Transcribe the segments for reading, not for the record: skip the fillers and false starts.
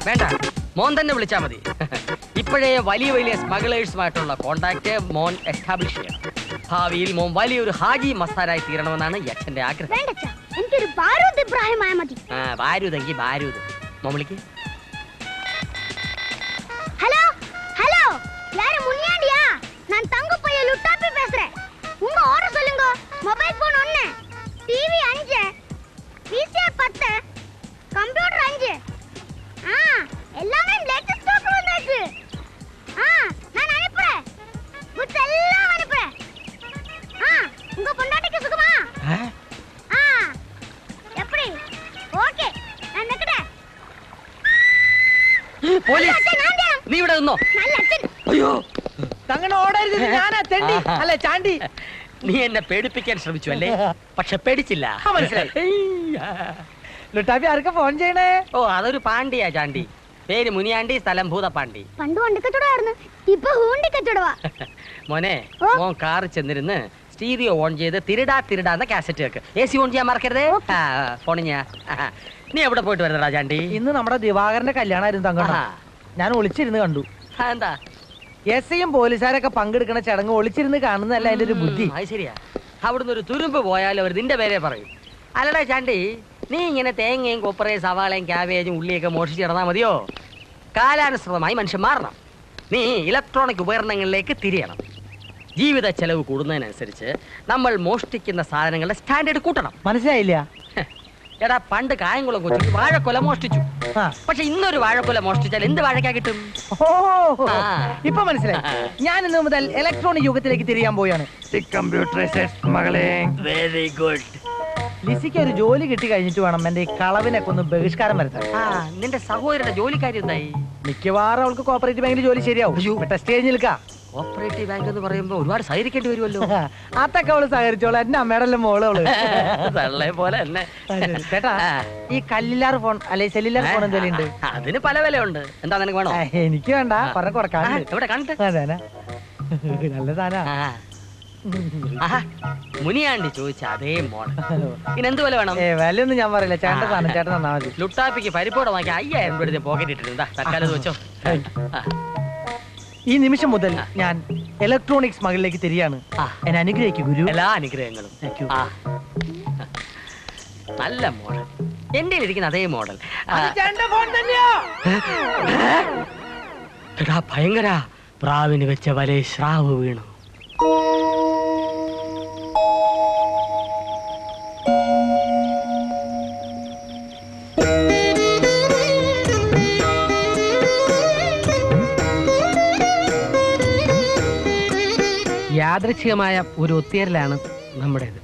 വേണ്ട, മോൻ തന്നെ വിളിച്ചാൽ മതി. ഇപ്പോഴേ വലിയ വലിയ സ്മഗ്ലേഴ്സുമായിട്ടുള്ള കോണ്ടാക്ട് മോൻ എസ്റ്റാബ്ലിഷ് ചെയ്യണം. ഭാവിയിൽ മോൻ വലിയൊരു ഹാജി മസ്താനായി തീരണമെന്നാണ് ഈ അച്ഛന്റെ ആഗ്രഹം. ബാരൂതെങ്കിൽ ബാരൂത്. മോൻ വിളിക്ക്. ஹலோ ஹலோ, யாரு முனியாண்டியா? நான் தங்க பைய லுட்டாப்பி பேசுறேன். உங்க ஆர்டர் சொல்லுங்க. Mobile phone 1, TV 5, VCR 10, computer 5. எல்லாமே லேட்டஸ்ட் ஸ்டாக் வந்தாச்சு. நான் அனுப்புறேன். குட்ஸ் எல்லாம் அனுப்புறேன். உங்க பொண்டாட்டிக்கு சுகமா? எப்படி? ஓகே, நான் நிக்கறேன். പോലീസ്, നീ ഇവിടെ നിന്നോ. അയ്യോ, അങ്ങനെ ഓടരുത്. ഞാനാ തെണ്ടി അല്ല ചാണ്ടി. നീ എന്നെ പേടിപ്പിക്കാൻ ശ്രമിച്ചു അല്ലേ? പക്ഷെ പേടിച്ചില്ല. മനസ്സിലായി. ലുട്ടാപ്പി ആർക്കാ ഫോൺ ചെയ്യണേ? ഓ, അതൊരു പാണ്ടിയാ ചാണ്ടി. പേര് മുനിയാണ്ടി, സ്ഥലം ഭൂതപ്പാണ്ടി. പണ്ട് വണ്ടിക്കച്ചവടമായിരുന്നു, ഇപ്പൊ ഹൂണ്ടിക്കച്ചവടവാ. മോനെ, മോൻ കാറിൽ ചെന്നിരുന്ന് സ്റ്റീരിയോ ഓൺ ചെയ്ത് തിരിടാന്ന കാസറ്റ് വെക്ക്. AC ഓൺ ചെയ്യാൻ മറക്കരുതേ. ഫോണിഞ്ഞ നീ എവിടെ പോയിട്ട് വരുന്നടാ ചാണ്ടി? ഇന്ന് നമ്മുടെ ദിവാകരന്റെ കല്യാണമായിരുന്നു തങ്കണ്ണ. ഞാൻ ഒളിച്ചിരുന്ന് കണ്ടു. എന്താ? എസ്ഐയും പോലീസുകാരൊക്കെ പങ്കെടുക്കുന്ന ചടങ്ങ് ഒളിച്ചിരുന്ന് കാണുന്നതല്ല അതിന്റെ ഒരു ബുദ്ധി. അത് ശരിയാ. അവിടുന്ന് ഒരു തുരുമ്പ് പോയാലും അവർ നിന്റെ പേരെ പറയും. അല്ലടാ ചാണ്ടി, നീ ഇങ്ങനെ തേങ്ങയും കൊപ്പറയും സവാളയും ക്യാബേജും ഉള്ളിയൊക്കെ മോഷിച്ച് കിടന്നാൽ മതിയോ? കാലാനുസൃതമായി മനുഷ്യൻ മാറണം. നീ ഇലക്ട്രോണിക് ഉപകരണങ്ങളിലേക്ക് തിരിയണം. ജീവിത ചെലവ് കൂടുന്നതിനനുസരിച്ച് നമ്മൾ മോഷ്ടിക്കുന്ന സാധനങ്ങളുടെ സ്റ്റാൻഡേർഡ് കൂട്ടണം. മനസ്സിലായില്ല? എടാ, പണ്ട് കായംകുളം കൊച്ചു വാഴക്കൊല മോഷ്ടിച്ചു. പക്ഷെ ഇന്നൊരു വാഴക്കൊല മോഷ്ടിച്ചാൽ എന്ത് വാഴക്കാ കിട്ടും? ഇപ്പൊ മനസ്സിലായി. ഞാൻ ഇന്ന് മുതൽ ഇലക്ട്രോണിക് യുഗത്തിലേക്ക് തിരിയാൻ പോയാണ്. Very good. ലിസിക്ക് ഒരു ജോലി കിട്ടി കഴിഞ്ഞിട്ട് വേണം എന്റെ ഈ കളവിനൊക്കെ ഒന്ന് ബഹിഷ്കാരം വരുത്താൻ. നിന്റെ സഹോദരന്റെ ജോലിക്കാരി എന്തായി? മിക്കവാറും അവൾക്ക് കോപ്പറേറ്റീവ് ബാങ്കിൽ ജോലി ശരിയാവും. ടെസ്റ്റ് കഴിഞ്ഞ് നിൽക്കാം. കോപ്പറേറ്റീവ് ബാങ്ക് എന്ന് പറയുമ്പോ ഒരുപാട് സഹകരിക്കേണ്ടി വരുമല്ലോ. അതൊക്കെ അവള് സഹകരിച്ചോളൂ. എന്റെ അമ്മയുടെ മോള് പോലെ തന്നെ. ചേട്ടാ, ഈ കല്ലില്ലാർ ഫോൺ അല്ലെ സെല്ലുലാർ ഫോൺ എന്തെങ്കിലും ഉണ്ട്? അതിന് പല വിലയുണ്ട്. എന്താ നിനക്ക് വേണോ? എനിക്ക് വേണ്ട, പറഞ്ഞ കൊടുക്കാൻ. ഇവിടെ കണ്ടിട്ട് നല്ല സാധന. മുനിയാണ്ടി ചോദിച്ച അതേ മോഡൽ. ഇനെന്ത് വില വേണം? വിലയൊന്നും ഞാൻ പറയില്ല. ചേട്ടൻ സാധനം ചേട്ടൻ തന്നാ മതി. ലുട്ടാപ്പിക്ക് പരിപ്പോടെ വാങ്ങി 5000 രൂപ പോക്കറ്റ് ഇട്ടിരുന്നാ തൽക്കാലം വെച്ചോ. ഈ നിമിഷം മുതൽ ഞാൻ ഇലക്ട്രോണിക് സ്മഗിളിലേക്ക് തിരിയാണ്. എന്നെ അനുഗ്രഹിക്കൂ ഗുരു. എല്ലാ അനുഗ്രഹങ്ങളും. നല്ല മോഡൽ. എന്റെ ഇരിക്കുന്ന അതേ മോഡൽ. ഭയങ്കര പ്രാവിന് വെച്ച വലേ ശ്രാവ് വീണു. യാദൃച്ഛികമായ ഒരു ഒത്തുചേരലാണ് നമ്മുടേത്.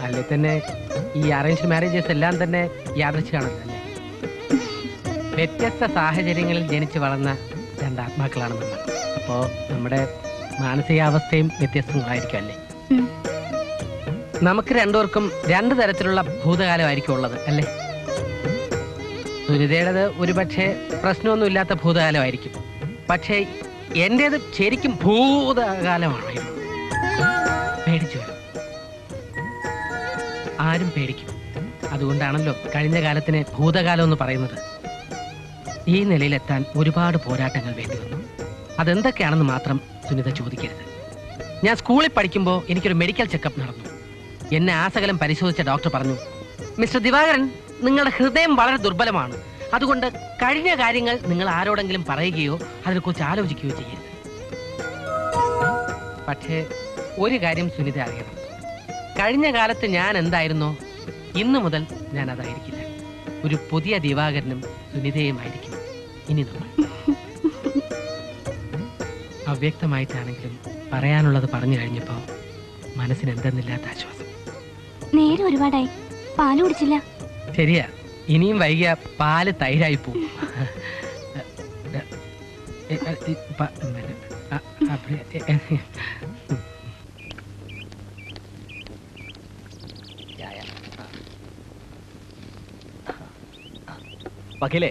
അല്ലെ തന്നെ ഈ അറേഞ്ച്ഡ് മാരേജസ് എല്ലാം തന്നെ യാദൃച്ഛികമാണല്ലോ അല്ലേ? വ്യത്യസ്ത സാഹചര്യങ്ങളിൽ ജനിച്ചു വളർന്ന രണ്ടാത്മാക്കളാണ് നമ്മൾ. അപ്പോൾ നമ്മുടെ മാനസികാവസ്ഥയും വ്യത്യസ്തങ്ങളായിരിക്കും അല്ലേ? നമുക്ക് രണ്ടുപേർക്കും രണ്ടു തരത്തിലുള്ള ഭൂതകാലമായിരിക്കും ഉള്ളത് അല്ലേ? സുനിതയുടേത് ഒരുപക്ഷെ പ്രശ്നമൊന്നുമില്ലാത്ത ഭൂതകാലമായിരിക്കും. പക്ഷേ എന്റേത് ശരിക്കും ഭൂതകാലമായിരുന്നു. പേടിച്ചു. ആരും പേടിക്കും. അതുകൊണ്ടാണല്ലോ കഴിഞ്ഞ കാലത്തിന് ഭൂതകാലം എന്ന് പറയുന്നത്. ഈ നിലയിലെത്താൻ ഒരുപാട് പോരാട്ടങ്ങൾ വേണ്ടി വന്നു. അതെന്തൊക്കെയാണെന്ന് മാത്രം സുനിത ചോദിക്കരുത്. ഞാൻ സ്കൂളിൽ പഠിക്കുമ്പോൾ എനിക്കൊരു മെഡിക്കൽ ചെക്കപ്പ് നടന്നു. എന്നെ ആസകലം പരിശോധിച്ച ഡോക്ടർ പറഞ്ഞു, മിസ്റ്റർ ദിവാകരൻ, നിങ്ങളുടെ ഹൃദയം വളരെ ദുർബലമാണ്. അതുകൊണ്ട് കഴിഞ്ഞ കാര്യങ്ങൾ നിങ്ങൾ ആരോടെങ്കിലും പറയുകയോ അതിനെക്കുറിച്ച് ആലോചിക്കുകയോ ചെയ്യരുത്. പക്ഷേ ഒരു കാര്യം സുനിത അറിയണം. കഴിഞ്ഞ കാലത്ത് ഞാൻ എന്തായിരുന്നോ ഇന്നു മുതൽ ഞാൻ അതായിരിക്കില്ല. ഒരു പുതിയ ദിവാകരനും സുനിതയുമായിരിക്കും ഇനി നമ്മൾ. അവ്യക്തമായിട്ടാണെങ്കിലും പറയാനുള്ളത് പറഞ്ഞു കഴിഞ്ഞപ്പോ മനസ്സിന് എന്തെന്നില്ലാത്ത ആശ്വാസം. നേരെ ഒരുപാടായി, പാല് കുടിച്ചില്ല. ശരിയാ, ഇനിയും വൈകിയ പാല് തൈരായി പോവും. വക്കീലേ,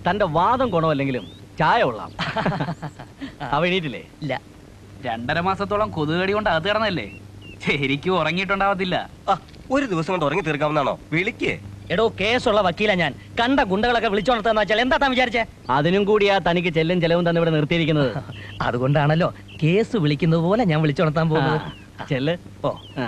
തന്റെ വാദം ഗുണമല്ലെങ്കിലും ചായ കൊള്ളാം. അവ എണീറ്റില്ലേ? ഇല്ല. 2.5 മാസത്തോളം കൊതുകടി കൊണ്ട് അകത്ത് കിടന്നല്ലേ? ശരിക്കും ഉറങ്ങിയിട്ടുണ്ടാവത്തില്ല. ഒരു ദിവസം കൊണ്ട് ഉറങ്ങി തീർക്കാവുന്നതാണോ? വിളിക്കേ. എടോ കേസുള്ള വക്കീല ഞാൻ. കണ്ട ഗുണ്ടകളൊക്കെ വിളിച്ചോണർത്താന്ന് വെച്ചാൽ എന്താ താൻ വിചാരിച്ചേ? അതിനും കൂടിയാ തനിക്ക് ചെല്ലും ചെലവും തന്നെ ഇവിടെ നിർത്തിയിരിക്കുന്നത്. അതുകൊണ്ടാണല്ലോ കേസ് വിളിക്കുന്നത് പോലെ ഞാൻ വിളിച്ചോണർത്താൻ പോകുന്നത്. ചെല്ല്. ഓ ആ.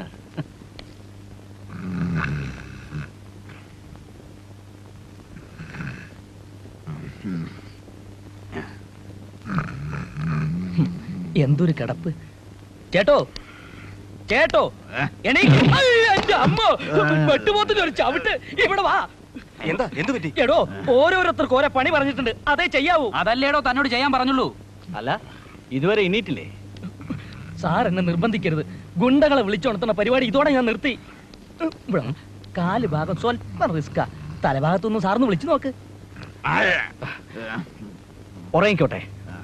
എന്തൊരു കിടപ്പ്. ചേട്ടോ ചേട്ടോ, എണീക്ക്. അയ്യോ, എന്റെ അമ്മ, വെട്ടുപോത്തിന്റെ ഒരു ചവിട്ട്. ഇവിടെ വാ. എന്താ എന്ത് പറ്റി? എടോ, ഓരോരുത്തർക്ക് ഓരോ പണി പറഞ്ഞിട്ടുണ്ട്, അതേ ചെയ്യാവൂ. അതല്ലേടോ തന്നോട് ചെയ്യാൻ പറഞ്ഞുള്ളൂ. അല്ല, ഇതുവരെ എണീറ്റില്ലേ? സാർ എന്നെ നിർബന്ധിക്കരുത്. ഗുണ്ടകളെ വിളിച്ചോണത്തുന്ന പരിപാടി ഇതോടെ ഞാൻ നിർത്തി. ഇവിടെ കാല് ഭാഗം സ്വല്പം റിസ്കാ. തലഭാഗത്തൊന്നും സാറിന് വിളിച്ചു നോക്ക്. ഉറങ്ങിക്കോട്ടെ.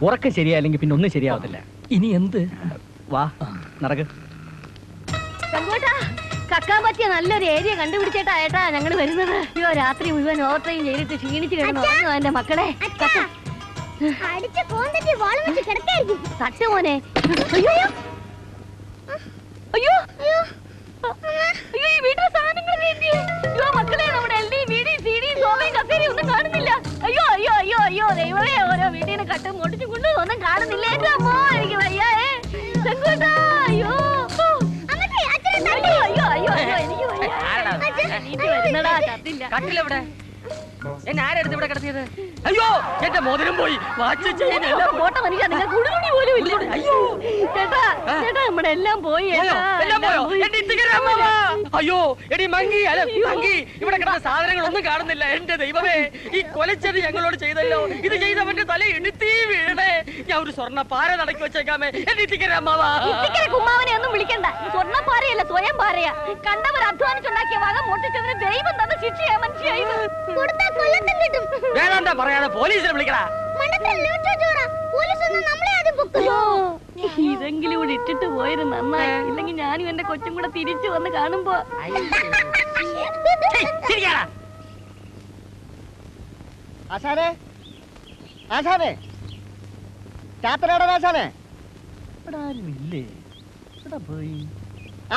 ഉറക്കം ശരിയായില്ലെങ്കിൽ പിന്നെ ഒന്നും ശരിയാവത്തില്ല. ഇനി എന്ത്? വാ, നടക്ക്. കക്കാൻ പറ്റിയ നല്ലൊരു ഏരിയ കണ്ടുപിടിച്ചേട്ടാ ഏട്ടാ ഞങ്ങൾ വരുന്നത്. അയ്യോ, രാത്രി മുഴുവൻ ഓവർ ടൈം ചെയ്തിട്ട് ക്ഷീണിച്ച് കിടന്നു എന്റെ മക്കളെ. തട്ട് മോനെ. അയ്യോ അയ്യോ അയ്യോ അയ്യോ, ഈ വീട്ടിലെ സാധനങ്ങൾ അയ്യോ മക്കളെ, നമ്മുടെ എൽ ഡി വീടി സീഡി സോമയും കസേരയും ഒന്നും കാണുന്നില്ല. അയ്യോ അയ്യോ അയ്യോ അയ്യോ, ദൈവമേ, ഓരോ വീട്ടിന് കട്ടും മുടിച്ചും കൊണ്ട് ഒന്നും കാണുന്നില്ല. എന്റെ അമ്മോ, എനിക്ക് വയ്യേ. ചെങ്കോട്ടാ, അയ്യോ അയ്യോ അയ്യോ അയ്യോ അയ്യോ, എനിക്ക് കട്ടിലെവിടെ? എന്നെ ആരെടുത്ത് ഇവിടെ കിടത്തിയത്? അയ്യോ, എന്റെ മോതിരം പോയി. വാച്ച് ചെയിൻ എല്ലാം പോയി. പോട്ടെ മനുഷ്യ, നിങ്ങൾ കുടുകുടി പോലും ഇല്ല. അയ്യോ ചേട്ടാ, ചേട്ടാ, നമ്മുടെ എല്ലാം പോയി. എല്ലാം പോയോ? എന്റെ ഇത്തിക്കരമ്മാവാ. അയ്യോ, എടി മങ്കി, അല്ല മങ്കി, ഇവിടെ കിടന്ന സാധനങ്ങളൊന്നും കാണുന്നില്ല. എന്റെ ദൈവമേ, ഈ കൊലച്ചത് ഞങ്ങളോട് ചെയ്തല്ലോ. ഇത് ചെയ്തവന്റെ തല എണുത്തി വീണേ. ഞാൻ ഒരു സ്വർണ്ണ പാര നടക്കി വെച്ചേക്കാമേ. എന്റെ ഇത്തിക്കരമ്മാവാ. കുമ്മാവനെ ഒന്നും വിളിക്കണ്ട. സ്വർണ്ണം പാറയല്ല, സ്വയം പാറയാ. കണ്ടവർ അധ്വാനിച്ചുണ്ടാക്കിയ വക മോട്ടിച്ചതിന് ദൈവം തന്ന ശിക്ഷയാ മനുഷ്യ. വേണ്ട പറയാതെ പോലീസിനെ വിളിക്കടാ. ഇതെങ്കിലും ഇവിടെ ഇട്ടിട്ട് പോയത് നന്നായി. ഇല്ലെങ്കിൽ ഞാനും എന്റെ കൊച്ചും കൂടെ തിരിച്ചു വന്ന് കാണുമ്പോ ആശാനെ, ആശാനെ, ചാത്തനാടൻ ആശാനെ,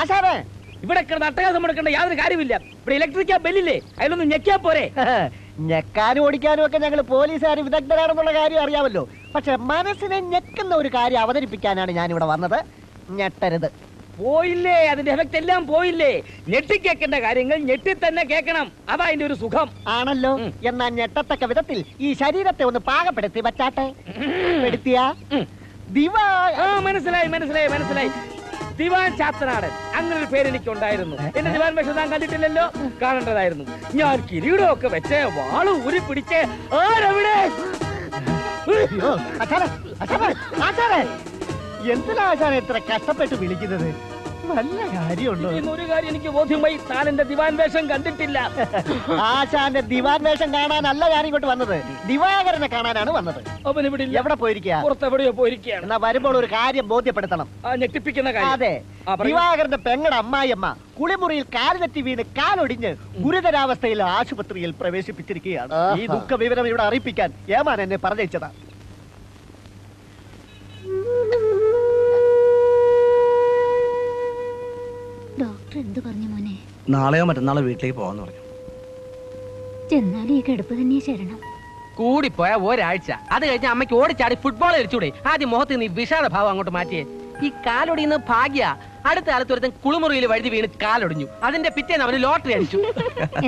ആശാനെ. ഇവിടെ അട്ടകാസം എടുക്കേണ്ട യാതൊരു കാര്യമില്ല. ഇവിടെ ഇലക്ട്രിക്കാ ബെല്ലില്ലേ, അതിലൊന്ന് ഞെക്കിയാ പോരെ. ഞെക്കാനും ഓടിക്കാനും ഒക്കെ ഞങ്ങൾ പോലീസുകാർ വിദഗ്ധരാണെന്നുള്ള കാര്യം അറിയാമല്ലോ. പക്ഷെ മനസ്സിനെ ഞെക്കുന്ന ഒരു കാര്യം അവതരിപ്പിക്കാനാണ് ഞാൻ ഇവിടെ വന്നത്. ഞെട്ടരുത്. പോയില്ലേ, അതിന്റെ എഫക്ട് എല്ലാം പോയില്ലേ. ഞെട്ടി കേൾക്കേണ്ട കാര്യങ്ങൾ ഞെട്ടി തന്നെ കേൾക്കണം. അതാ അതിന്റെ ഒരു സുഖം. ആണല്ലോ. എന്നാൽ ഞെട്ടത്തക്ക വിധത്തിൽ ഈ ശരീരത്തെ ഒന്ന് പാകപ്പെടുത്തി പറ്റാട്ടെ. പെടുത്തിയ മനസ്സിലായി മനസ്സിലായി മനസ്സിലായി. ദിവാൻ ചാത്തനാടൻ, അങ്ങനെ ഒരു പേര് എനിക്ക് ഉണ്ടായിരുന്നു. എന്റെ ദിവാൻ വേഷം താൻ കണ്ടിട്ടില്ലല്ലോ, കാണേണ്ടതായിരുന്നു. ഞാൻ കിരീടമൊക്കെ വെച്ച് വാള് ഊരി പിടിച്ച് ആരവിടെ. എന്തിനാ ആശാനെ ഇത്ര കഷ്ടപ്പെട്ട് വിളിക്കുന്നത്? നല്ല കാര്യമുണ്ടോ? ഒരു കാര്യം എനിക്ക് ബോധ്യമായി, താൻ എന്റെ ദിവാൻ വേഷം കണ്ടിട്ടില്ല. ആശാന്റെ ദിവാൻ വേഷം കാണാനല്ല ഞാൻ ഇങ്ങോട്ട് വന്നത്, ദിവാകരനെ കാണാനാണ് വന്നത്. അവൻ ഇവിടെ എവിടെ പോയിരിക്കുക? പുറത്തെവിടെയോ പോയിരിക്കുകയാണ്. എന്നാ വരുമ്പോൾ ഒരു കാര്യം ബോധ്യപ്പെടുത്തണം. ഞെട്ടിപ്പിക്കുന്ന കാര്യം. അതെ, ദിവാകരന്റെ പെങ്ങടെ അമ്മായിയമ്മ കുളിമുറിയിൽ കാല് തെറ്റി വീണ് കാലൊടിഞ്ഞ് ഗുരുതരാവസ്ഥയിൽ ആശുപത്രിയിൽ പ്രവേശിപ്പിച്ചിരിക്കുകയാണ്. ഈ ദുഃഖ വിവരം ഇവിടെ അറിയിപ്പിക്കാൻ ഏമാൻ എന്നെ പറഞ്ഞയച്ചതാ. ഡോക്ടർ എന്ത് പറഞ്ഞു മോനെ? നാളെയോ മറ്റന്നാളോ വീട്ടിലേക്ക് പോകാന്ന് പറഞ്ഞു. ചെന്നാലും ഈ കിടപ്പ് തന്നെ ശരണം. കൂടിപ്പോയ ഒരാഴ്ച, അത് കഴിഞ്ഞ് അമ്മയ്ക്ക് ഓടിച്ചാടി ഫുട്ബോൾ കളിച്ചൂടെ? ആദ്യം മുഖത്ത് നീ വിഷാദ ഭാവം അങ്ങോട്ട് മാറ്റിയേ. ഈ കാലൊടിയുന്ന ഭാഗ്യ. അടുത്ത കാലത്ത് ഒരുത്തൻ കുളിമുറിയിൽ വഴുതി വീണ് കാലൊടിഞ്ഞു. അതിന്റെ പിറ്റേന്ന് അവന് ലോട്ടറി അടിച്ചു.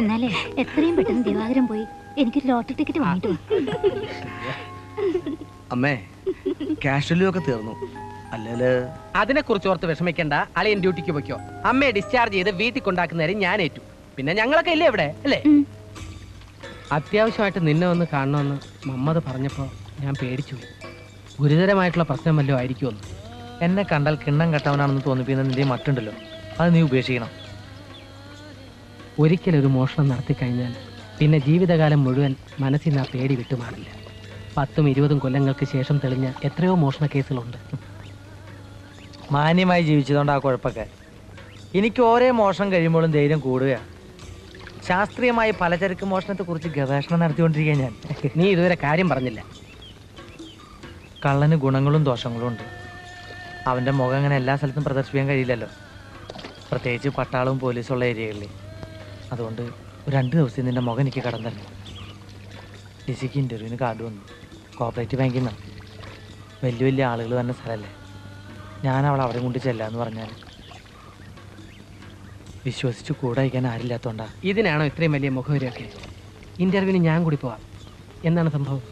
എന്നാലേ എത്രയും പെട്ടെന്ന് ദിവാകരൻ പോയി എനിക്കൊരു ലോട്ടറി ടിക്കറ്റ് വാങ്ങിട്ടു. അമ്മേ, കാഷ്വലും ഒക്കെ തീർന്നു. അല്ലേല് അതിനെ കുറിച്ച് ഓർത്ത് വിഷമിക്കണ്ട. അളിയൻ ഡ്യൂട്ടിക്ക് പോയിക്കോ. അമ്മയെ ഡിസ്ചാർജ് ചെയ്ത് വീട്ടിൽ കൊണ്ടാക്കുന്നവരെ ഞാൻ ഏറ്റു. പിന്നെ ഞങ്ങളൊക്കെ ഇല്ലേ ഇവിടെ, അല്ലേ? അത്യാവശ്യമായിട്ട് നിന്നെ ഒന്ന് കാണണമെന്ന് മമ്മത് പറഞ്ഞപ്പോ ഞാൻ പേടിച്ചു. ഗുരുതരമായിട്ടുള്ള പ്രശ്നം വല്ലതും ആയിരിക്കുമെന്ന്. എന്നെ കണ്ടാൽ കിണ്ണം കെട്ടവനാണെന്ന് തോന്നിപ്പിക്കുന്ന നിന്റെ മട്ടുണ്ടല്ലോ, അത് നീ ഉപേക്ഷിക്കണം. ഒരിക്കലൊരു മോഷണം നടത്തി കഴിഞ്ഞാൽ പിന്നെ ജീവിതകാലം മുഴുവൻ മനസ്സിൽ നിന്ന് ആ പേടി വിട്ടുമാറില്ല. 10ഉം 20ഉം കൊല്ലങ്ങൾക്ക് ശേഷം തെളിഞ്ഞ എത്രയോ മോഷണ കേസുകളുണ്ട്. മാന്യമായി ജീവിച്ചതുകൊണ്ട് ആ കുഴപ്പമൊക്കെ. എനിക്ക് ഓരോ മോഷണം കഴിയുമ്പോഴും ധൈര്യം കൂടുക. ശാസ്ത്രീയമായി പലചരക്ക് മോഷണത്തെ കുറിച്ച് ഗവേഷണം നടത്തിക്കൊണ്ടിരിക്കുക ഞാൻ. നീ ഇതുവരെ കാര്യം പറഞ്ഞില്ല. കള്ളന് ഗുണങ്ങളും ദോഷങ്ങളും ഉണ്ട്. അവൻ്റെ മുഖം അങ്ങനെ എല്ലാ സ്ഥലത്തും പ്രദർശിപ്പിക്കാൻ കഴിയില്ലല്ലോ, പ്രത്യേകിച്ച് പട്ടാളവും പോലീസുള്ള ഏരിയകളിൽ. അതുകൊണ്ട് ഒരു 2 ദിവസം നിന്റെ മുഖം എനിക്ക് കടന്നിരുന്നു. ലിസിക്ക് ഇൻ്റർവ്യൂവിന് കാർഡ് വന്നു. കോപ്പറേറ്റീവ് ബാങ്കിൽ നിന്നാണ്. വലിയ വലിയ ആളുകൾ തന്നെ സ്ഥലമല്ലേ. ഞാൻ അവൾ അവിടെ കൊണ്ട് ചെല്ലാന്ന് പറഞ്ഞാൽ വിശ്വസിച്ച് കൂടെ അയക്കാൻ ആരില്ലാത്തോണ്ടാ. ഇതിനാണോ ഇത്രയും വലിയ മുഖവരിയൊക്കെ? ഇന്റർവ്യൂവിന് ഞാൻ കൂടി പോവാം. എന്താണ് സംഭവം?